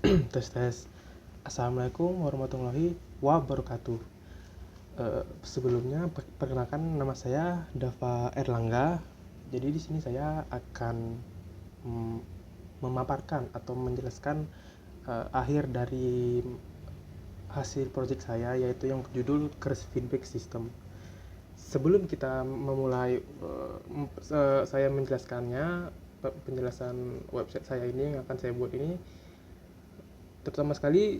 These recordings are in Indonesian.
Tes tes. Assalamualaikum warahmatullahi wabarakatuh. Sebelumnya perkenalkan, nama saya Dava Erlangga. Jadi di sini saya akan mm, memaparkan atau menjelaskan akhir dari hasil proyek saya, yaitu yang berjudul Curse Feedback System. Sebelum kita memulai saya menjelaskannya, penjelasan website saya ini yang akan saya buat ini, terutama sekali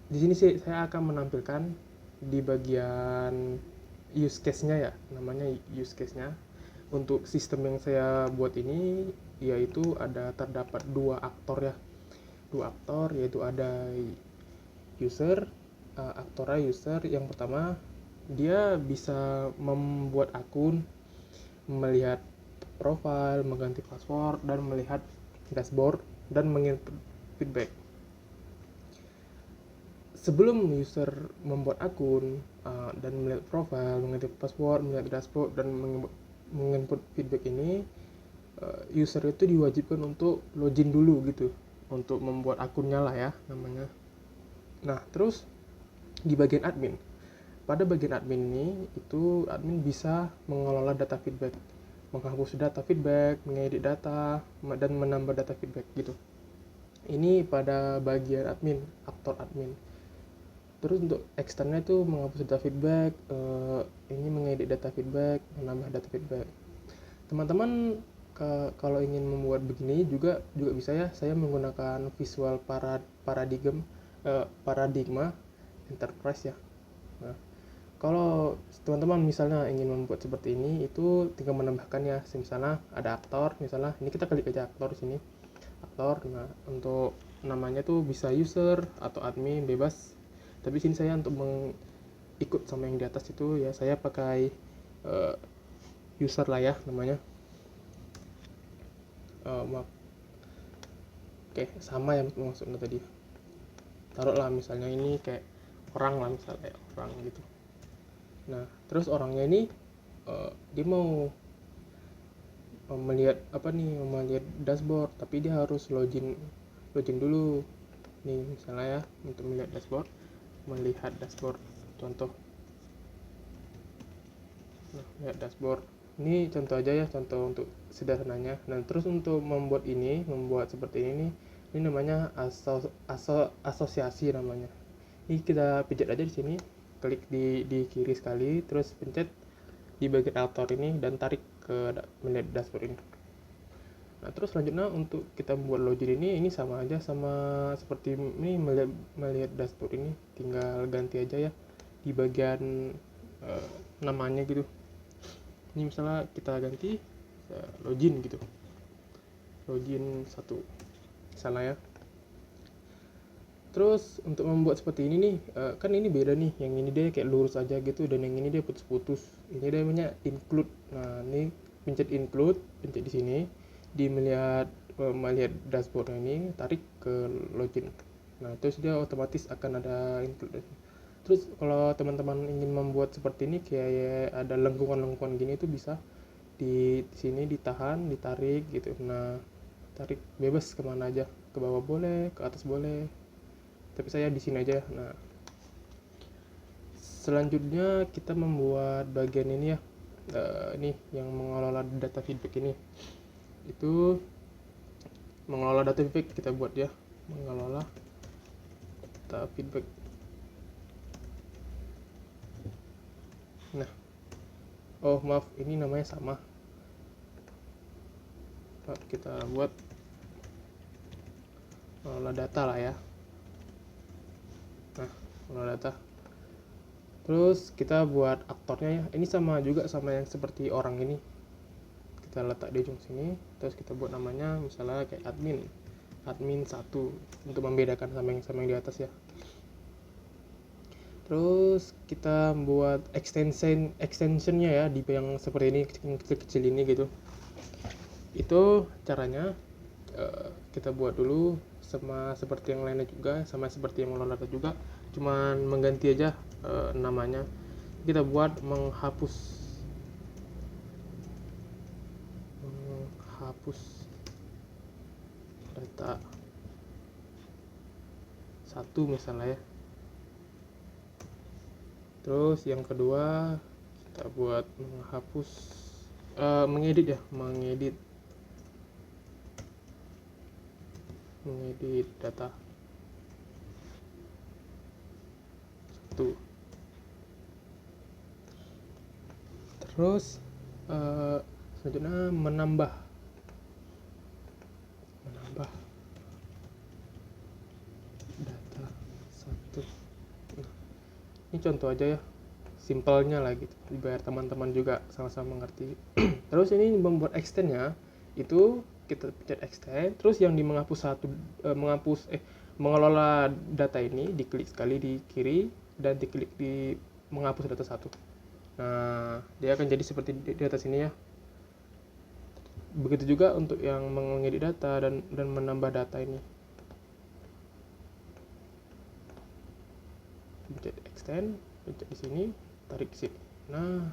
di sini sih saya akan menampilkan di bagian use case-nya, ya namanya use case-nya. Untuk sistem yang saya buat ini, yaitu terdapat dua aktor, ya, dua aktor, yaitu ada user. Aktornya user yang pertama, dia bisa membuat akun, melihat profile, mengganti password, dan melihat dashboard dan menginput feedback. Sebelum user membuat akun dan melihat profile, mengganti password, melihat dashboard, dan menginput feedback ini, user itu diwajibkan untuk login dulu gitu, untuk membuat akunnya lah, ya namanya. Nah, terus di bagian admin, pada bagian admin ini, itu admin bisa mengelola data feedback, menghapus data feedback, mengedit data, dan menambah data feedback gitu. Ini pada bagian admin, aktor admin. Terus untuk eksternnya itu menghapus data feedback, ini mengedit data feedback, menambah data feedback. Teman-teman kalau ingin membuat begini juga bisa, ya. Saya menggunakan Visual Paradigma Enterprise, ya. Nah, kalau teman-teman misalnya ingin membuat seperti ini, itu tinggal menambahkan, ya. Misalnya ada aktor, misalnya ini kita klik aja aktor di sini. Aktor. Nah, untuk namanya tuh bisa user atau admin, bebas. Tapi sini saya untuk ikut sama yang di atas itu, ya, saya pakai user lah, ya, namanya. Maaf. Oke, sama yang maksudnya tadi. Taruh lah misalnya ini kayak orang lah, misalnya orang gitu. Nah, terus orangnya ini dia mau melihat melihat dashboard, tapi dia harus login dulu. Nih misalnya, ya, untuk melihat dashboard contoh. Nah, lihat dashboard ini contoh aja, ya, contoh untuk sederhananya. Nah, terus untuk membuat seperti ini namanya asosiasi namanya. Ini kita pijat aja di sini, klik di kiri sekali, terus pencet di bagian author ini dan tarik ke melihat dashboard ini. Nah, terus selanjutnya untuk kita membuat login ini sama aja, sama seperti ini, melihat dashboard ini, tinggal ganti aja, ya, di bagian namanya gitu. Ini misalnya kita ganti login gitu, login 1 misalnya, ya. Terus untuk membuat seperti ini nih, kan ini beda nih, yang ini dia kayak lurus aja gitu, dan yang ini dia putus-putus. Ini dia namanya include. Nah, ini pencet include, pencet di sini, di melihat dashboard ini, tarik ke login. Nah, terus dia otomatis akan ada include. Terus kalau teman-teman ingin membuat seperti ini, kayak ada lengkungan-lengkungan gini, itu bisa di sini ditahan, ditarik gitu. Nah, tarik bebas kemana aja, ke bawah boleh, ke atas boleh, tapi saya di sini aja. Nah, selanjutnya kita membuat bagian ini, ya. Ini yang mengelola data feedback ini, itu mengelola data feedback kita buat, ya, mengelola data feedback. Nah, oh maaf, ini namanya sama. Kita buat mengelola data lah, ya. Nah, mengelola data. Terus kita buat aktornya, ya. Ini sama juga sama yang seperti orang ini. Kita letak di ujung sini, terus kita buat namanya misalnya kayak admin 1 untuk membedakan sama yang di atas, ya. Terus kita buat extensionnya, ya, di yang seperti ini, kecil-kecil ini gitu. Itu caranya kita buat dulu sama seperti yang lainnya juga, sama seperti yang mengelola juga, cuman mengganti aja namanya. Kita buat menghapus data. 1 misalnya ya. Terus yang kedua kita buat menghapus mengedit data 1. Terus selanjutnya menambah data 1. Nah, ini contoh aja ya, simpelnya lah gitu, biar teman-teman juga sama-sama mengerti. Terus ini membuat extendnya itu kita pencet extend, terus yang di mengelola data ini diklik sekali di kiri dan diklik di menghapus data 1. Nah, dia akan jadi seperti di atas ini ya. Begitu juga untuk yang mengedit data dan menambah data ini. Pencet extend, pencet di sini, tarik ke sini. Nah,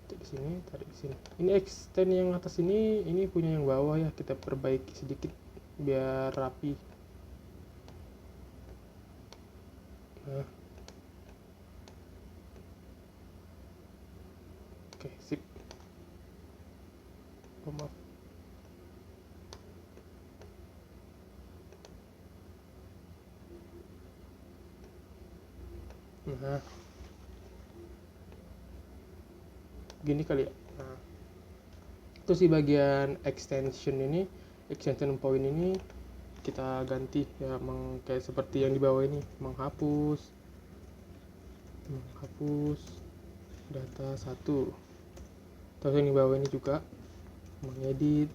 pencet di sini, tarik ke sini. Ini extend yang atas ini punya yang bawah ya, kita perbaiki sedikit biar rapi. Nah. Oke, sip. Maaf. Nah, gini kali ya. Nah, terus di bagian extension point ini kita ganti ya, kayak seperti yang di bawah ini, menghapus data 1. Terus yang di bawah ini juga mengedit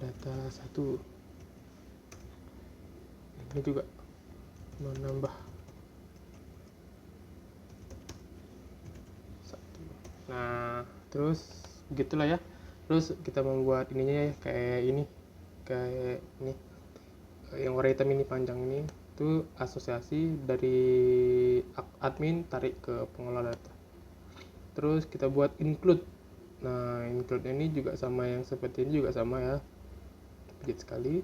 data 1. Ini juga menambah 1. Nah, terus begitulah ya. Terus kita membuat ininya ya, kayak ini yang warna hitam ini, panjang ini itu asosiasi dari admin tarik ke pengelola data. Terus kita buat include. Nah, include ini juga sama, yang seperti ini juga sama ya, pencet sekali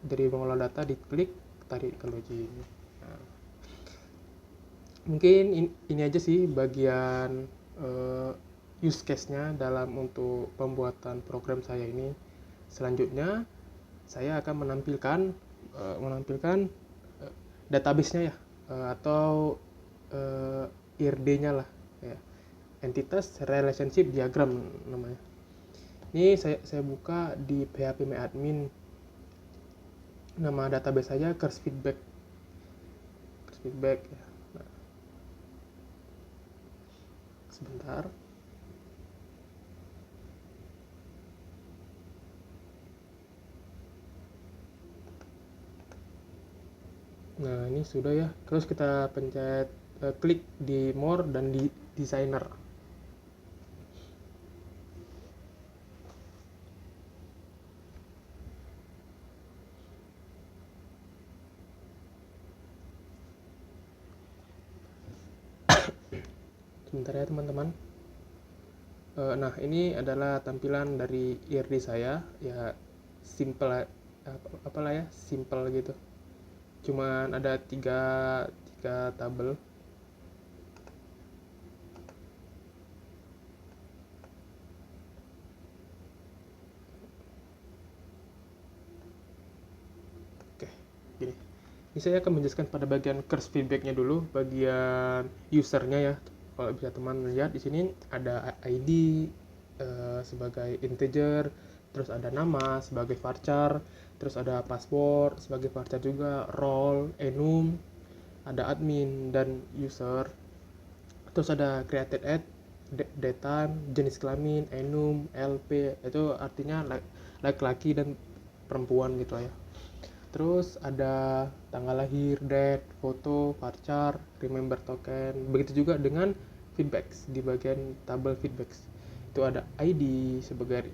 dari pengelola data, diklik, tarik ke login. Nah, mungkin ini aja sih bagian use case-nya dalam untuk pembuatan program saya ini. Selanjutnya saya akan menampilkan database-nya ya, atau IRD-nya lah ya, entitas relationship diagram namanya. Ini saya buka di PHP MyAdmin, nama database saya Course Feedback ya. Nah, sebentar. Nah, ini sudah ya. Terus kita pencet klik di more dan di designer. Sebentar ya teman-teman. Nah, ini adalah tampilan dari IRD saya ya, simple apalah ya, simple gitu. Cuman ada tiga tabel. Oke, gini. Ini saya akan menjelaskan pada bagian course feedbacknya dulu, bagian usernya ya. Kalau bisa teman lihat di sini ada ID sebagai integer, terus ada nama sebagai varchar, terus ada password sebagai varchar juga, role, enum, ada admin dan user, terus ada created at, date time, jenis kelamin, enum, LP, itu artinya laki-laki dan perempuan gitu ya. Terus ada tanggal lahir, date, foto, varchar, remember token. Begitu juga dengan feedbacks di bagian tabel feedbacks. Itu ada ID sebagai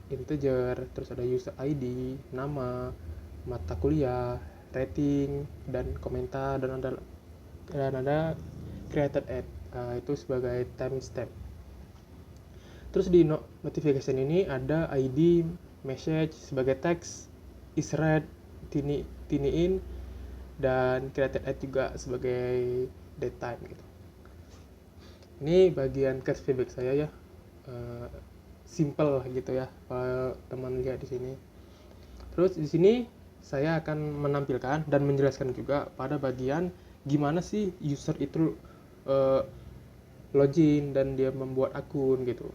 integer, terus ada user ID, nama, mata kuliah, rating, dan komentar, dan ada created at, itu sebagai timestamp. Terus di notification ini ada ID message sebagai teks, is read, tini in, dan created at juga sebagai datetime gitu. Ini bagian case feedback saya ya, simple gitu ya kalau teman lihat di sini. Terus di sini saya akan menampilkan dan menjelaskan juga pada bagian gimana sih user itu login dan dia membuat akun gitu.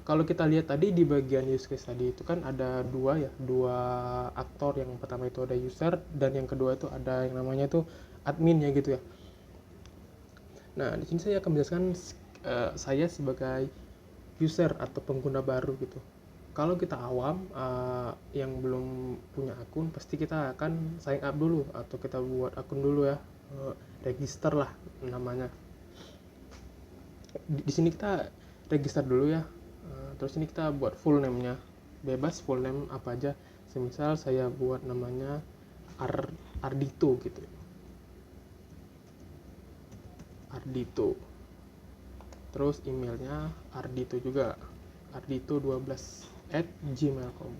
Kalau kita lihat tadi di bagian use case tadi itu kan ada dua aktor. Yang pertama itu ada user dan yang kedua itu ada yang namanya itu admin ya gitu ya. Nah, di sini saya akan menjelaskan saya sebagai user atau pengguna baru gitu. Kalau kita awam yang belum punya akun, pasti kita akan sign up dulu atau kita buat akun dulu ya, register lah namanya. Di sini kita register dulu ya. Terus ini kita buat full name-nya, bebas full name apa aja. Semisal saya buat namanya Ardito gitu. Ardito. Terus emailnya Ardito juga, ardito12@gmail.com.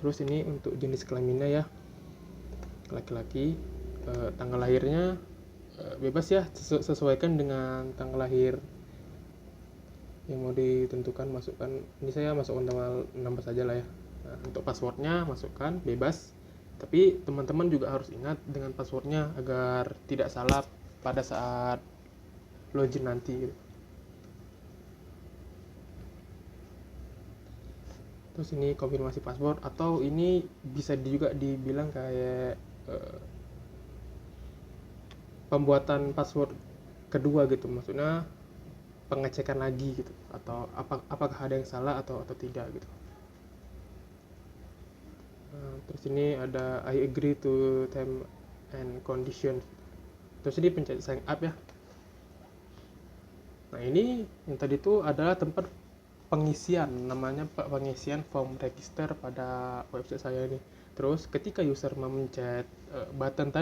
Terus ini untuk jenis kelaminnya ya, laki-laki. Tanggal lahirnya bebas ya, sesuaikan dengan tanggal lahir yang mau ditentukan. Masukkan, ini saya masukkan tanggal 16 saja lah ya. Nah, untuk passwordnya masukkan bebas, tapi teman-teman juga harus ingat dengan passwordnya agar tidak salah pada saat login nanti gitu. Terus ini konfirmasi password, atau ini bisa juga dibilang kayak pembuatan password kedua gitu, maksudnya pengecekan lagi gitu, atau apakah ada yang salah atau tidak gitu. Terus ini ada I agree to term and conditions. Terus ini pencet sign up ya. Nah, ini yang tadi itu adalah tempat pengisian, namanya pengisian form register pada website saya ini. Terus ketika user memencet button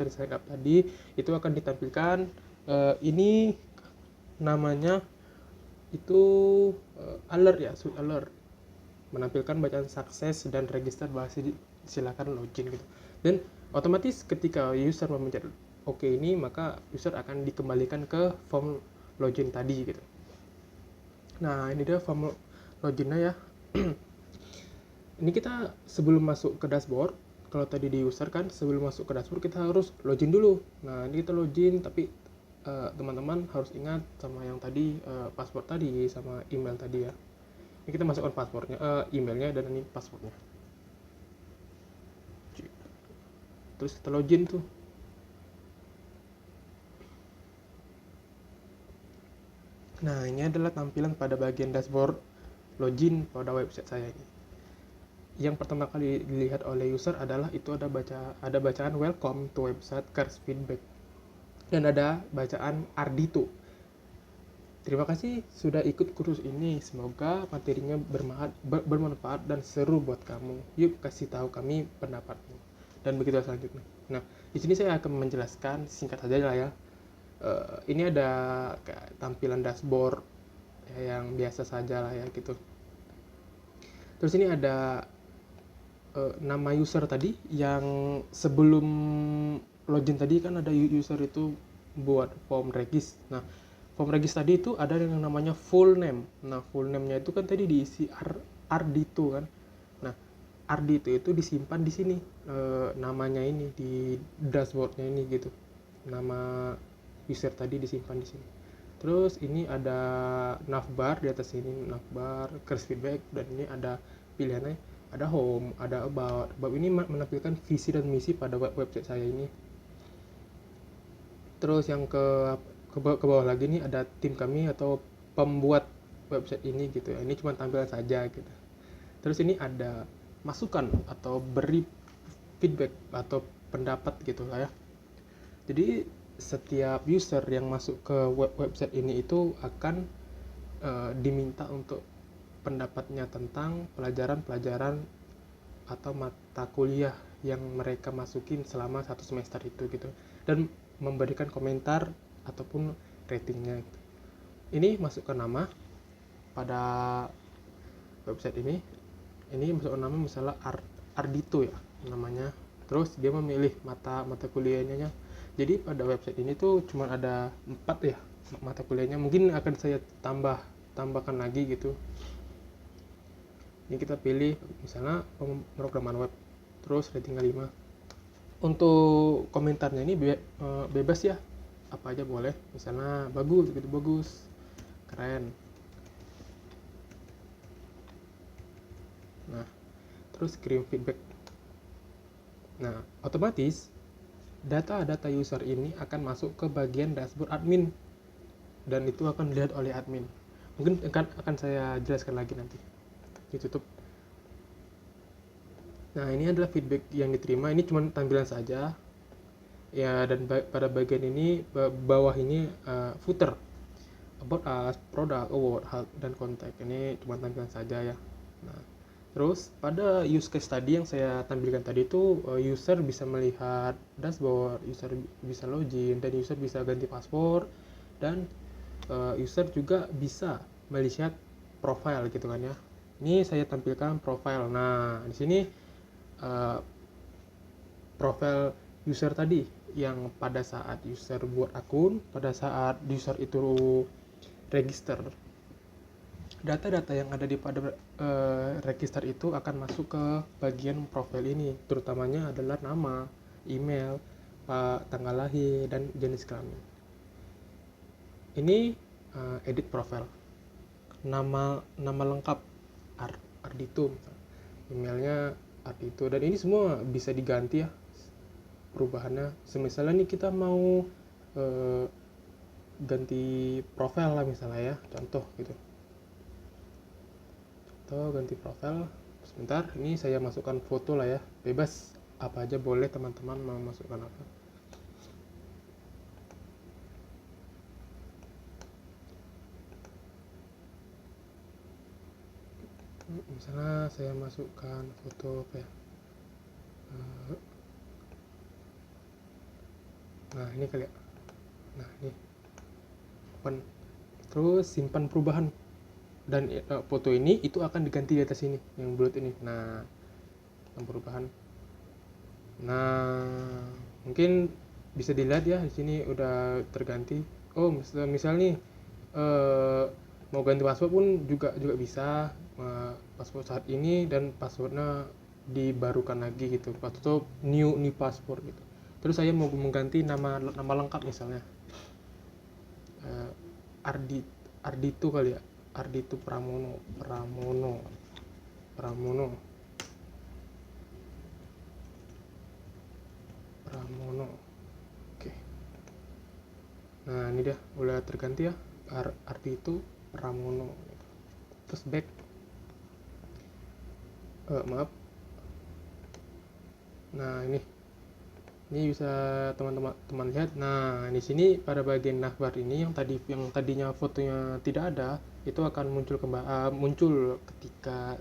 sign up tadi, itu akan ditampilkan ini namanya itu alert ya, shoot alert, menampilkan bacaan sukses dan register bahasa silakan login gitu. Dan otomatis ketika user memencet oke ini, maka user akan dikembalikan ke form login tadi gitu. Nah, ini dia form loginnya ya. Ini kita sebelum masuk ke dashboard, kalau tadi di user kan sebelum masuk ke dashboard kita harus login dulu. Nah, ini kita login, tapi teman-teman harus ingat sama yang tadi, password tadi sama email tadi ya. Ini kita masukkan passwordnya, emailnya, dan ini passwordnya. Terus kita login tuh. Nah, ini adalah tampilan pada bagian dashboard login pada website saya ini. Yang pertama kali dilihat oleh user adalah itu ada bacaan welcome to website Cars Feedback, dan ada bacaan Ardito. Terima kasih sudah ikut kursus ini, semoga materinya bermanfaat dan seru buat kamu. Yuk kasih tahu kami pendapatmu, dan begitu selanjutnya. Nah, di sini saya akan menjelaskan singkat saja lah ya. Ini ada tampilan dashboard ya, yang biasa saja lah ya gitu. Terus ini ada nama user tadi yang sebelum login tadi kan ada user itu buat form regis. Nah, form regis tadi itu ada yang namanya full name. Nah, full name-nya itu kan tadi diisi Ardito kan. Nah, Ardito itu disimpan di sini, namanya ini di dashboardnya ini gitu. Nama user tadi disimpan di sini. Terus ini ada navbar di atas ini, navbar, Cars Feedback, dan ini ada pilihannya, ada home, ada about. About ini menampilkan visi dan misi pada website saya ini. Terus yang ke bawah lagi nih ada tim kami atau pembuat website ini gitu ya. Ini cuma tampilan saja gitu. Terus ini ada masukan atau beri feedback atau pendapat gitu lah ya. Jadi setiap user yang masuk ke website ini itu akan diminta untuk pendapatnya tentang pelajaran-pelajaran atau mata kuliah yang mereka masukin selama 1 semester itu gitu, dan memberikan komentar ataupun ratingnya gitu. Ini masukkan nama, pada website ini masuk nama misalnya Ardito ya namanya. Terus dia memilih mata kuliahnya. Jadi pada website ini tuh cuma ada 4 ya mata kuliahnya. Mungkin akan saya tambahkan lagi gitu. Ini kita pilih misalnya pemrograman web, terus ratingnya 5. Untuk komentarnya ini bebas ya, apa aja boleh. Misalnya bagus gitu, bagus, keren. Nah, terus kirim feedback. Nah, otomatis data-data user ini akan masuk ke bagian dashboard admin dan itu akan dilihat oleh admin. Mungkin akan saya jelaskan lagi nanti. Ditutup. Nah, ini adalah feedback yang diterima. Ini cuma tampilan saja ya, dan pada bagian ini bawah ini footer, about us, product, award, help, dan contact. Ini cuma tampilan saja ya. Nah, terus pada use case tadi yang saya tampilkan tadi itu user bisa melihat dashboard, user bisa login, dan user bisa ganti password, dan user juga bisa melihat profile gitu kan ya. Ini saya tampilkan profile. Nah, di sini profile user tadi yang pada saat user buat akun, pada saat user itu register, data-data yang ada di pada register itu akan masuk ke bagian profile ini, terutamanya adalah nama, email, tanggal lahir, dan jenis kelamin. Ini edit profile, nama lengkap Ardito, emailnya Ardito, dan ini semua bisa diganti ya perubahannya. Misalnya nih kita mau ganti profile lah misalnya ya, contoh gitu. Ganti profile. Sebentar, ini saya masukkan foto lah ya, bebas apa aja boleh, teman-teman mau masukkan apa. Misalnya saya masukkan foto apa ya, nah ini kali ya. Nah ini open, terus simpan perubahan, dan foto ini itu akan diganti di atas ini yang bulat ini. Nah, perubahan. Nah, mungkin bisa dilihat ya di sini udah terganti. Oh, misal nih mau ganti password pun juga bisa, password saat ini dan passwordnya dibarukan lagi gitu, password new password gitu. Terus saya mau mengganti nama lengkap misalnya Ardito kali ya, Ardito Pramono. Oke. Nah, ini dia udah terganti ya, Ardito Pramono. Terus back. Maaf. Nah, ini bisa teman-teman lihat. Nah, di sini pada bagian navbar ini yang tadinya fotonya tidak ada, itu akan muncul ketika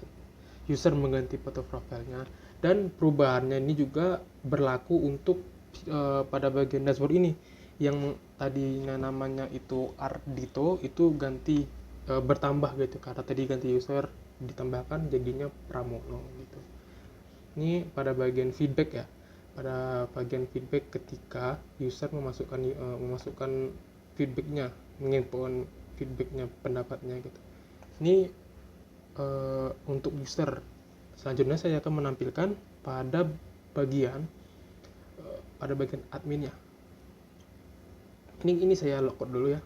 user mengganti foto profilnya. Dan perubahannya ini juga berlaku untuk pada bagian dashboard ini yang tadinya namanya itu Ardito itu ganti bertambah gitu, karena tadi ganti user ditambahkan jadinya Pramono gitu. Ini pada bagian feedback ya, pada bagian feedback ketika user memasukkan feedbacknya, menginput feedbacknya, pendapatnya gitu. Ini untuk user. Selanjutnya saya akan menampilkan pada bagian adminnya. Ini saya logout dulu ya.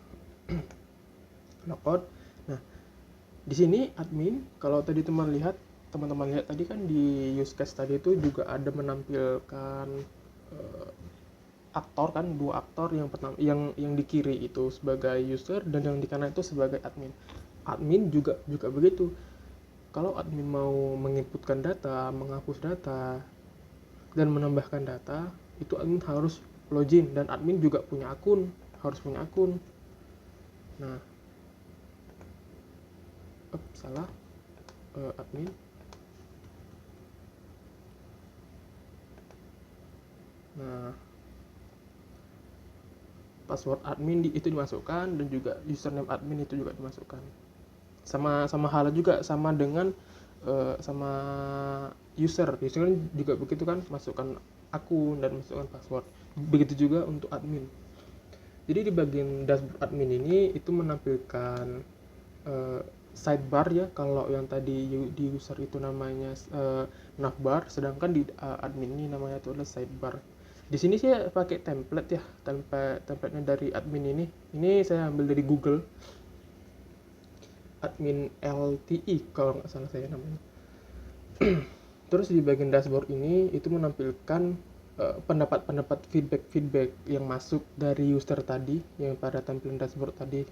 Logout. Nah, di sini admin, kalau tadi teman-teman lihat tadi kan di use case tadi itu juga ada menampilkan aktor kan, 2 aktor, yang pertama yang di kiri itu sebagai user dan yang di kanan itu sebagai admin. Admin juga begitu. Kalau admin mau menginputkan data, menghapus data, dan menambahkan data, itu admin harus login, dan admin juga harus punya akun. Nah, salah, admin. Nah, password admin itu dimasukkan, dan juga username admin itu juga dimasukkan. sama halnya juga sama dengan sama user kan juga begitu kan, masukkan akun dan masukkan password. Begitu juga untuk admin. Jadi di bagian dashboard admin ini itu menampilkan sidebar ya. Kalau yang tadi di user itu namanya navbar, sedangkan di admin ini namanya itu adalah sidebar. Di sini saya pakai template ya, templatenya dari admin ini. Ini saya ambil dari Google, admin LTE kalau nggak salah saya namanya. Terus di bagian dashboard ini itu menampilkan pendapat feedback yang masuk dari user tadi yang pada tampilan dashboard tadi.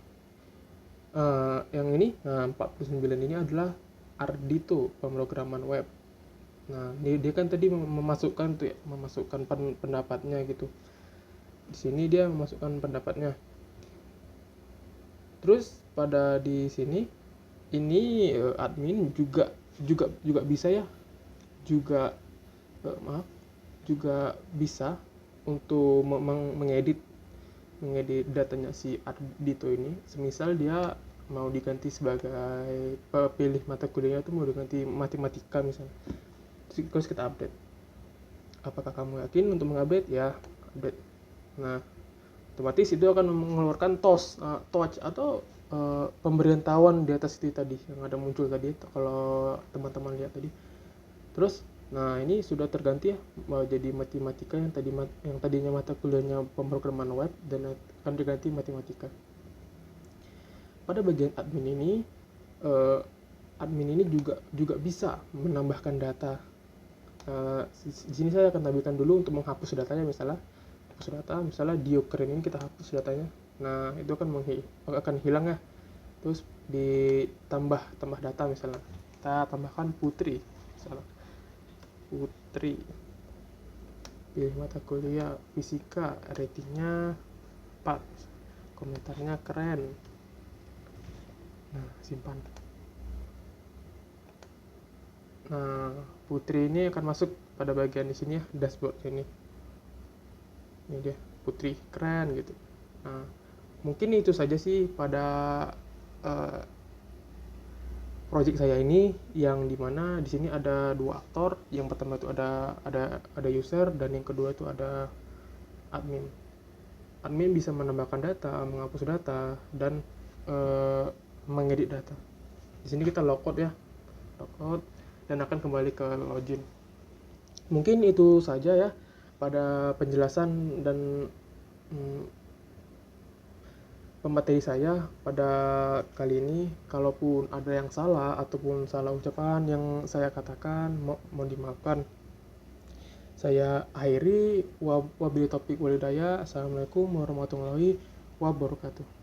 Yang ini 49 ini adalah Ardito, pemrograman web. Nah, dia kan tadi memasukkan pendapatnya gitu. Di sini dia memasukkan pendapatnya. Terus pada di sini ini admin juga bisa ya. Juga bisa untuk mengedit datanya si Ardito ini. Semisal dia mau diganti sebagai pilih mata kuliahnya itu mau diganti matematika misalnya. Terus kita update. Apakah kamu yakin untuk mengupdate? Ya, update. Nah, otomatis itu akan mengeluarkan touch atau pemberitahuan di atas itu tadi yang ada muncul tadi kalau teman-teman lihat tadi. Terus nah ini sudah terganti ya jadi matematika yang tadinya mata kuliahnya pemrograman web dan akan diganti matematika. Pada bagian admin ini juga bisa menambahkan data. Di sini saya akan tampilkan dulu untuk menghapus datanya. Misalnya Diokren ini kita hapus datanya. Nah, itu akan hilang ya. Terus ditambah data, misalnya kita tambahkan Putri, misalnya Putri, pilih mata kuliah fisika, ratingnya 4, komentarnya keren. Nah, simpan. Nah, Putri ini akan masuk pada bagian di sini ya, dashboard ini. Ini dia, Putri keren gitu. Nah, mungkin itu saja sih pada project saya ini, yang dimana di sini ada dua aktor. Yang pertama itu ada user, dan yang kedua itu ada admin. Admin bisa menambahkan data, menghapus data, dan mengedit data. Di sini kita logout ya, logout, dan akan kembali ke login. Mungkin itu saja ya pada penjelasan dan pemateri saya pada kali ini. Kalaupun ada yang salah ataupun salah ucapan yang saya katakan, mohon dimaafkan. Saya akhiri. Wabillahi taufiq walhidayah. Assalamualaikum warahmatullahi wabarakatuh.